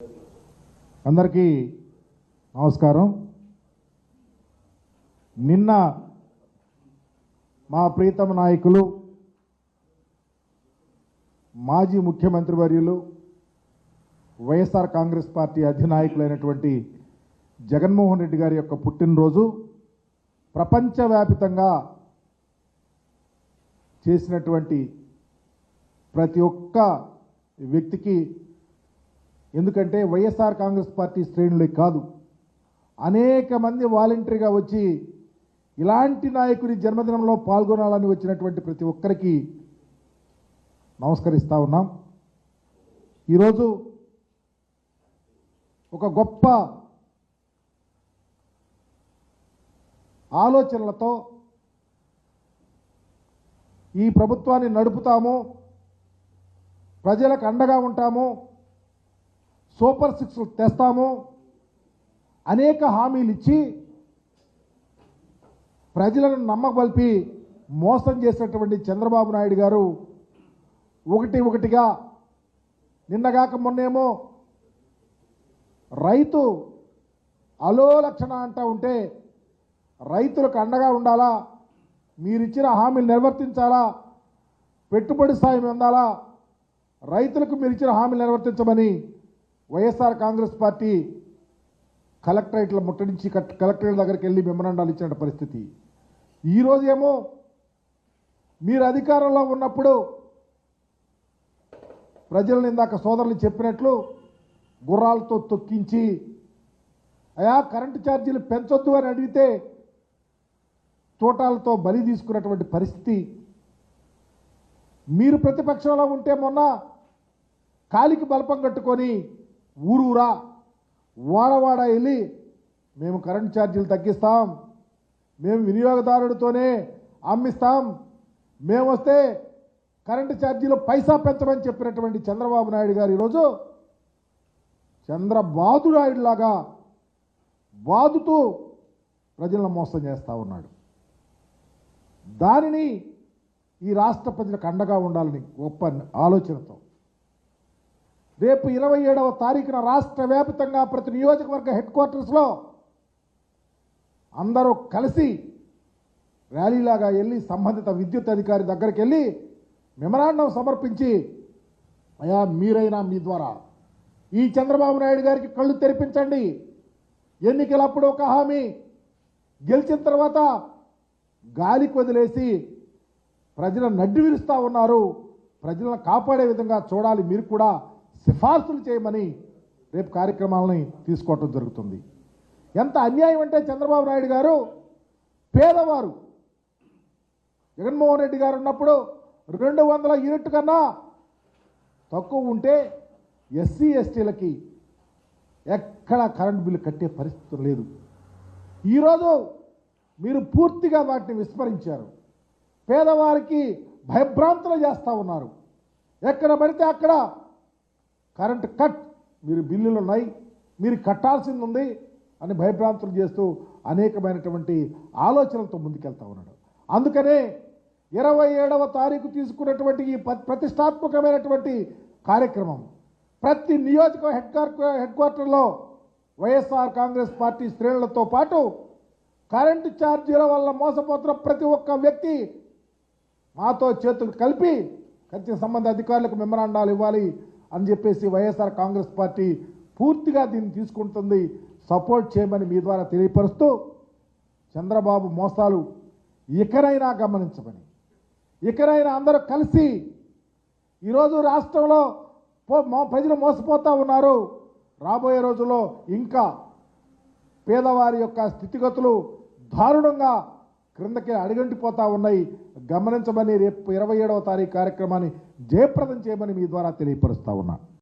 అందరికీ నమస్కారం. నిన్న మా ప్రీతమ నాయకులు మాజీ ముఖ్యమంత్రి వర్యులు వైఎస్ఆర్ కాంగ్రెస్ పార్టీ అధినాయకులైనటువంటి జగన్మోహన్ రెడ్డి గారి యొక్క పుట్టినరోజు ప్రపంచవ్యాప్తంగా చేసినటువంటి ప్రతి ఒక్క వ్యక్తికి, ఎందుకంటే వైఎస్ఆర్ కాంగ్రెస్ పార్టీ శ్రేణులే కాదు, అనేక మంది వాలంటరీగా వచ్చి ఇలాంటి నాయకుడి జన్మదినంలో పాల్గొనాలని వచ్చినటువంటి ప్రతి ఒక్కరికి నమస్కరిస్తూ ఉన్నాం. ఈరోజు ఒక గొప్ప ఆలోచనలతో ఈ ప్రభుత్వాన్ని నడుపుతాము, ప్రజలకు అండగా ఉంటాము, సూపర్ సిక్స్ తెస్తాము, అనేక హామీలు ఇచ్చి ప్రజలను నమ్మబలిపి మోసం చేసినటువంటి చంద్రబాబు నాయుడు గారు ఒకటిగా నిన్నగాక మొన్నేమో రైతు అలోలక్షణ అంటూ ఉంటే రైతులకు అండగా ఉండాలా, మీరిచ్చిన హామీలు నిర్వర్తించాలా, పెట్టుబడి సాయం అందాలా, రైతులకు మీరు ఇచ్చిన హామీలు నిర్వర్తించమని వైఎస్ఆర్ కాంగ్రెస్ పార్టీ కలెక్టరేట్ల ముట్టడించి కలెక్టరేట్ దగ్గరికి వెళ్ళి మెమరాండాలు ఇచ్చిన పరిస్థితి. ఈరోజు ఏమో మీరు అధికారంలో ఉన్నప్పుడు ప్రజలను ఇందాక సోదరులు చెప్పినట్లు గుర్రాలతో తొక్కించి అయా కరెంటు ఛార్జీలు పెంచొద్దు అని అడిగితే తోటాలతో బలి తీసుకున్నటువంటి పరిస్థితి. మీరు ప్రతిపక్షంలో ఉంటే మొన్న కాలికి బలపం కట్టుకొని ఊరూరా వాడవాడ వెళ్ళి మేము కరెంటు ఛార్జీలు తగ్గిస్తాం, మేము వినియోగదారుడితోనే అమ్మిస్తాం, మేము వస్తే కరెంటు ఛార్జీలు పైసా పెంచమని చెప్పినటువంటి చంద్రబాబు నాయుడు గారు ఈరోజు చంద్రబాబు నాయుడు లాగా బాదుతూ ప్రజలను మోసం చేస్తూ ఉన్నాడు. దానిని ఈ రాష్ట్ర ప్రజలకు అండగా ఉండాలని గొప్ప ఆలోచనతో రేపు 27వ తారీఖున రాష్ట్ర వ్యాప్తంగా ప్రతి నియోజకవర్గ హెడ్ క్వార్టర్స్లో అందరూ కలిసి ర్యాలీలాగా వెళ్ళి సంబంధిత విద్యుత్ అధికారి దగ్గరికి వెళ్ళి మెమరాండం సమర్పించి అయా మీరైనా మీ ద్వారా ఈ చంద్రబాబు నాయుడు గారికి కళ్ళు తెరిపించండి, ఎన్నికలప్పుడు ఒక హామీ గెలిచిన తర్వాత గాలికి వదిలేసి ప్రజలను నడ్డి విరుస్తూ ఉన్నారు, ప్రజలను కాపాడే విధంగా చూడాలి, మీరు కూడా సిఫార్సులు చేయమని రేపు కార్యక్రమాలని తీసుకోవటం జరుగుతుంది. ఎంత అన్యాయం అంటే చంద్రబాబు నాయుడు గారు పేదవారు జగన్మోహన్ రెడ్డి గారు ఉన్నప్పుడు 200 యూనిట్ కన్నా తక్కువ ఉంటే ఎస్సీ ఎస్టీలకి ఎక్కడ కరెంట్ బిల్లు కట్టే పరిస్థితి లేదు. ఈరోజు మీరు పూర్తిగా వాటిని విస్మరించారు, పేదవారికి భయభ్రాంతులు చేస్తూ ఉన్నారు. ఎక్కడ పడితే అక్కడ కరెంటు కట్, మీరు బిల్లులు ఉన్నాయి, మీరు కట్టాల్సింది ఉంది అని భయభ్రాంతులు చేస్తూ అనేకమైనటువంటి ఆలోచనలతో ముందుకెళ్తా ఉన్నాడు. అందుకనే 27వ తారీఖు తీసుకున్నటువంటి ఈ ప్రతిష్టాత్మకమైనటువంటి కార్యక్రమం ప్రతి నియోజక హెడ్ క్వార్టర్లో వైఎస్ఆర్ కాంగ్రెస్ పార్టీ శ్రేణులతో పాటు కరెంటు ఛార్జీల వల్ల మోసపోతున్న ప్రతి ఒక్క వ్యక్తి మాతో చేతులు కలిపి ఖచ్చితంగా సంబంధ అధికారులకు మెమరాండాలు ఇవ్వాలి అని చెప్పేసి వైఎస్ఆర్ కాంగ్రెస్ పార్టీ పూర్తిగా దీన్ని తీసుకుంటుంది. సపోర్ట్ చేయమని మీ ద్వారా తెలియపరుస్తూ చంద్రబాబు మోసాలు ఇకనైనా గమనించమని, ఇకనైనా అందరూ కలిసి, ఈరోజు రాష్ట్రంలో ప్రజలు మోసపోతూ ఉన్నారు, రాబోయే రోజుల్లో ఇంకా పేదవారి యొక్క స్థితిగతులు దారుణంగా క్రిందకి అడుగంటిపోతూ ఉన్నాయి, గమనించమని రేపు 27వ తారీఖు కార్యక్రమాన్ని జయప్రదం చేయమని మీ ద్వారా తెలియపరుస్తా ఉన్నా.